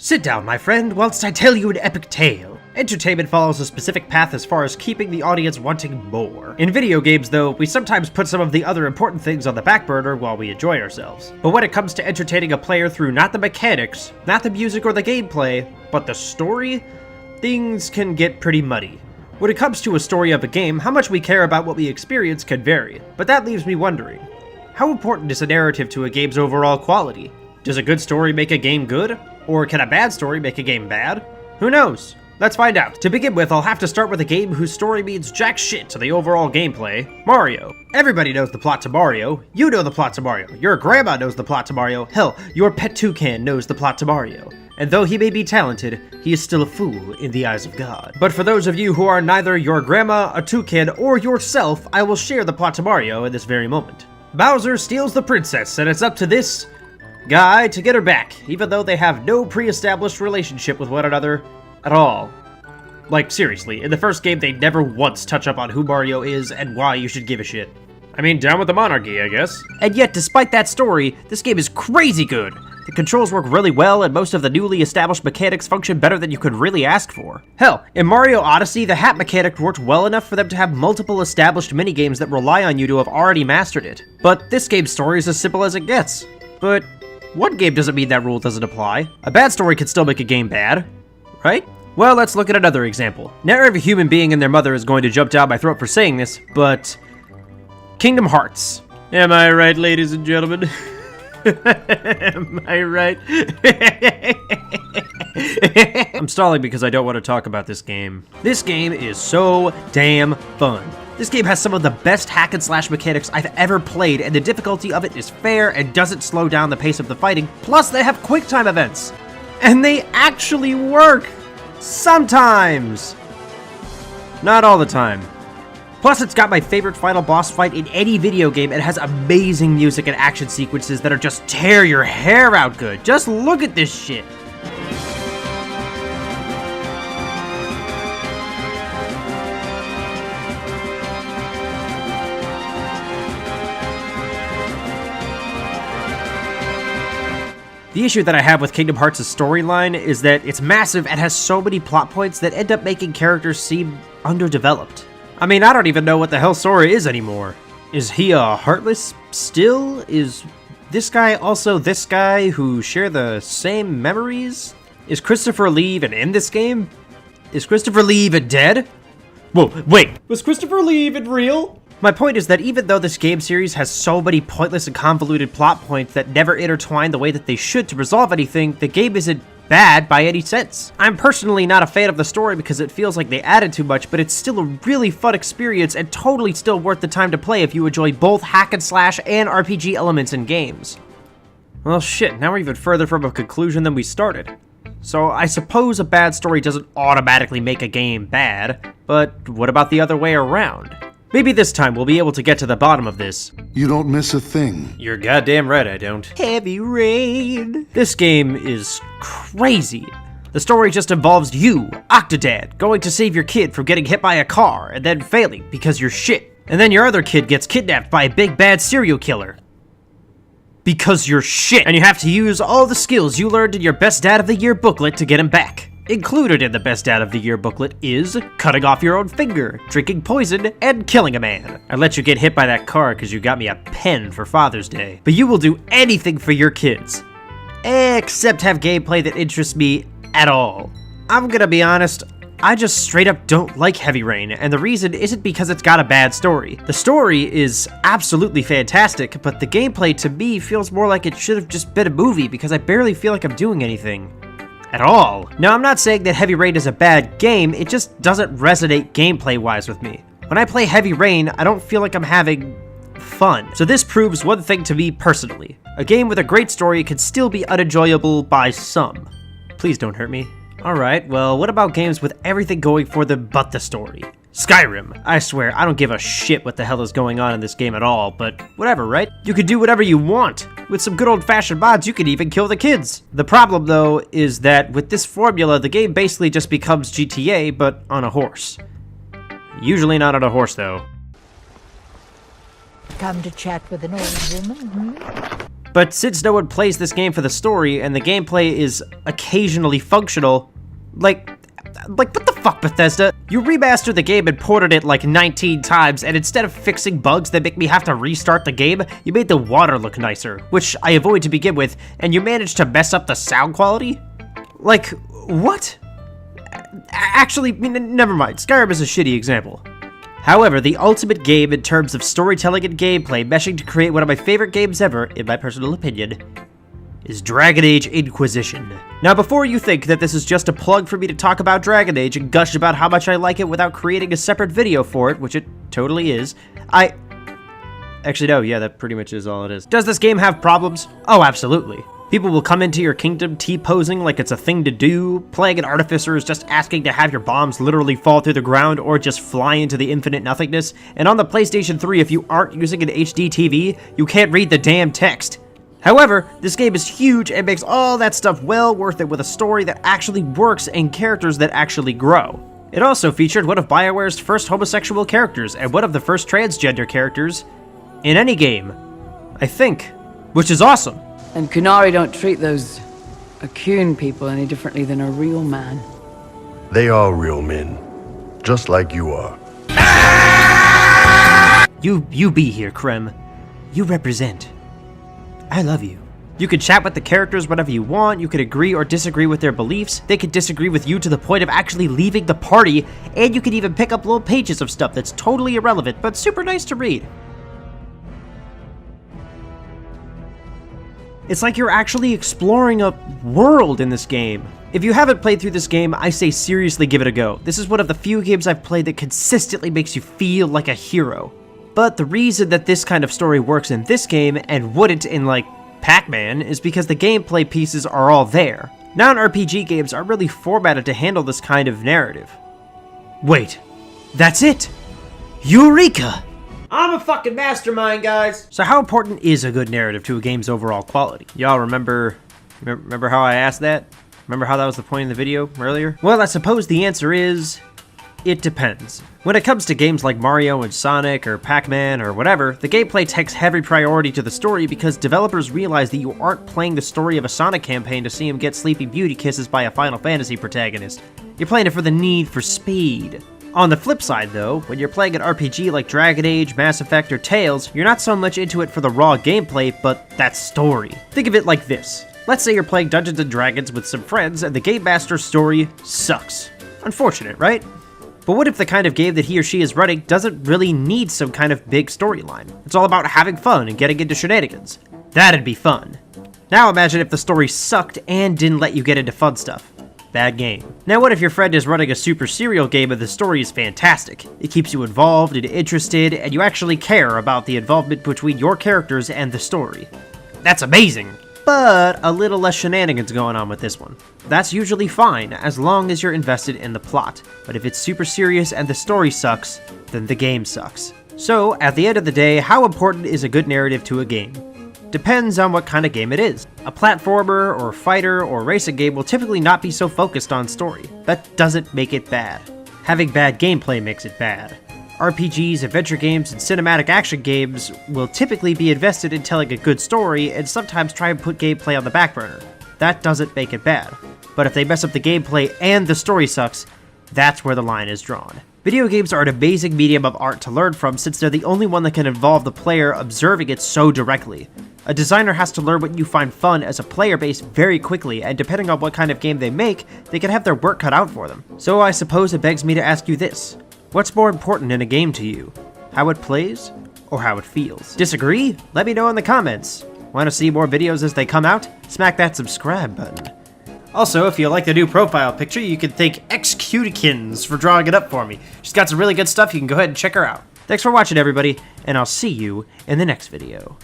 Sit down, my friend, whilst I tell you an epic tale. Entertainment follows a specific path as far as keeping the audience wanting more. In video games, though, we sometimes put some of the other important things on the back burner while we enjoy ourselves. But when it comes to entertaining a player through not the mechanics, not the music or the gameplay, but the story, things can get pretty muddy. When it comes to a story of a game, how much we care about what we experience can vary, but that leaves me wondering, how important is a narrative to a game's overall quality? Does a good story make a game good? Or can a bad story make a game bad? Who knows? Let's find out. To begin with, I'll have to start with a game whose story means jack shit to the overall gameplay, Mario. Everybody knows the plot to Mario. You know the plot to Mario. Your grandma knows the plot to Mario. Hell, your pet toucan knows the plot to Mario. And though he may be talented, he is still a fool in the eyes of God. But for those of you who are neither your grandma, a toucan, or yourself, I will share the plot to Mario in this very moment. Bowser steals the princess, and it's up to this guy to get her back, even though they have no pre-established relationship with one another at all. Like, seriously, in the first game they never once touch up on who Mario is and why you should give a shit. I mean, down with the monarchy, I guess. And yet, despite that story, this game is crazy good. The controls work really well, and most of the newly established mechanics function better than you could really ask for. Hell, in Mario Odyssey, the hat mechanic worked well enough for them to have multiple established minigames that rely on you to have already mastered it. But this game's story is as simple as it gets. But one game doesn't mean that rule doesn't apply. A bad story can still make a game bad, right? Well, let's look at another example. Not every human being and their mother is going to jump down my throat for saying this, but Kingdom Hearts. Am I right, ladies and gentlemen? Am I right? I'm stalling because I don't want to talk about this game. This game is so damn fun. This game has some of the best hack and slash mechanics I've ever played, and the difficulty of it is fair and doesn't slow down the pace of the fighting. Plus, they have quick time events. And they actually work! Sometimes! Not all the time. Plus, it's got my favorite final boss fight in any video game. It has amazing music and action sequences that are just tear your hair out good. Just look at this shit. The issue that I have with Kingdom Hearts' storyline is that it's massive and has so many plot points that end up making characters seem underdeveloped. I mean, I don't even know what the hell Sora is anymore. Is he a Heartless still? Is this guy also this guy who share the same memories? Is Christopher Lee even in this game? Is Christopher Lee even dead? Whoa, wait, was Christopher Lee even real? My point is that even though this game series has so many pointless and convoluted plot points that never intertwine the way that they should to resolve anything, the game isn't bad by any sense. I'm personally not a fan of the story because it feels like they added too much, but it's still a really fun experience and totally still worth the time to play if you enjoy both hack and slash and RPG elements in games. Well shit, now we're even further from a conclusion than we started. So I suppose a bad story doesn't automatically make a game bad, but what about the other way around? Maybe this time we'll be able to get to the bottom of this. You don't miss a thing. You're goddamn right I don't. Heavy Rain. This game is crazy. The story just involves you, Octodad, going to save your kid from getting hit by a car and then failing because you're shit. And then your other kid gets kidnapped by a big bad serial killer. Because you're shit. And you have to use all the skills you learned in your Best Dad of the Year booklet to get him back. Included in the Best Dad of the Year booklet is cutting off your own finger, drinking poison, and killing a man. I let you get hit by that car because you got me a pen for Father's Day. But you will do anything for your kids. Except have gameplay that interests me at all. I'm gonna be honest, I just straight up don't like Heavy Rain, and the reason isn't because it's got a bad story. The story is absolutely fantastic, but the gameplay to me feels more like it should have just been a movie because I barely feel like I'm doing anything. At all. Now, I'm not saying that Heavy Rain is a bad game, it just doesn't resonate gameplay-wise with me. When I play Heavy Rain, I don't feel like I'm having fun. So this proves one thing to me personally. A game with a great story can still be unenjoyable by some. Please don't hurt me. Alright, well, what about games with everything going for them but the story? Skyrim. I swear, I don't give a shit what the hell is going on in this game at all, but whatever, right? You can do whatever you want. With some good old-fashioned mods, you can even kill the kids. The problem, though, is that with this formula, the game basically just becomes GTA, but on a horse. Usually not on a horse, though. Come to chat with an old woman, But since no one plays this game for the story, and the gameplay is occasionally functional, like what the fuck, Bethesda? You remastered the game and ported it like 19 times, and instead of fixing bugs that make me have to restart the game, you made the water look nicer, which I avoid to begin with, and you managed to mess up the sound quality? Like, what? Actually, never mind. Skyrim is a shitty example. However, the ultimate game in terms of storytelling and gameplay meshing to create one of my favorite games ever, in my personal opinion, is Dragon Age Inquisition. Now, before you think that this is just a plug for me to talk about Dragon Age and gush about how much I like it without creating a separate video for it, which it totally is, Actually, no, yeah, that pretty much is all it is. Does this game have problems? Oh, absolutely. People will come into your kingdom T-posing like it's a thing to do, playing an artificer is just asking to have your bombs literally fall through the ground or just fly into the infinite nothingness, and on the PlayStation 3, if you aren't using an HD TV, you can't read the damn text. However, this game is huge and makes all that stuff well worth it with a story that actually works and characters that actually grow. It also featured one of BioWare's first homosexual characters and one of the first transgender characters in any game, I think, which is awesome. And Kunari don't treat those Akun people any differently than a real man. They are real men, just like you are. You be here, Krem. You represent. I love you. You can chat with the characters whenever you want, you can agree or disagree with their beliefs, they can disagree with you to the point of actually leaving the party, and you can even pick up little pages of stuff that's totally irrelevant, but super nice to read. It's like you're actually exploring a world in this game. If you haven't played through this game, I say seriously give it a go. This is one of the few games I've played that consistently makes you feel like a hero. But the reason that this kind of story works in this game and wouldn't in, like, Pac-Man is because the gameplay pieces are all there. Non-RPG games are really formatted to handle this kind of narrative. Wait, that's it! Eureka! I'm a fucking mastermind, guys! So how important is a good narrative to a game's overall quality? Y'all remember how I asked that? Remember how that was the point in the video earlier? Well, I suppose the answer is, it depends. When it comes to games like Mario and Sonic or Pac-Man or whatever, the gameplay takes heavy priority to the story because developers realize that you aren't playing the story of a Sonic campaign to see him get Sleeping Beauty kisses by a Final Fantasy protagonist. You're playing it for the need for speed. On the flip side though, when you're playing an RPG like Dragon Age, Mass Effect, or Tales, you're not so much into it for the raw gameplay, but that story. Think of it like this. Let's say you're playing Dungeons & Dragons with some friends and the Game Master's story sucks. Unfortunate, right? But what if the kind of game that he or she is running doesn't really need some kind of big storyline? It's all about having fun and getting into shenanigans. That'd be fun. Now imagine if the story sucked and didn't let you get into fun stuff. Bad game. Now what if your friend is running a super serial game and the story is fantastic? It keeps you involved and interested, and you actually care about the involvement between your characters and the story. That's amazing! But a little less shenanigans going on with this one. That's usually fine, as long as you're invested in the plot. But if it's super serious and the story sucks, then the game sucks. So, at the end of the day, how important is a good narrative to a game? Depends on what kind of game it is. A platformer, or fighter, or racing game will typically not be so focused on story. That doesn't make it bad. Having bad gameplay makes it bad. RPGs, adventure games, and cinematic action games will typically be invested in telling a good story and sometimes try and put gameplay on the back burner. That doesn't make it bad. But if they mess up the gameplay and the story sucks, that's where the line is drawn. Video games are an amazing medium of art to learn from since they're the only one that can involve the player observing it so directly. A designer has to learn what you find fun as a player base very quickly, and depending on what kind of game they make, they can have their work cut out for them. So I suppose it begs me to ask you this. What's more important in a game to you? How it plays, or how it feels? Disagree? Let me know in the comments. Want to see more videos as they come out? Smack that subscribe button. Also, if you like the new profile picture, you can thank Xcutikins for drawing it up for me. She's got some really good stuff, you can go ahead and check her out. Thanks for watching, everybody, and I'll see you in the next video.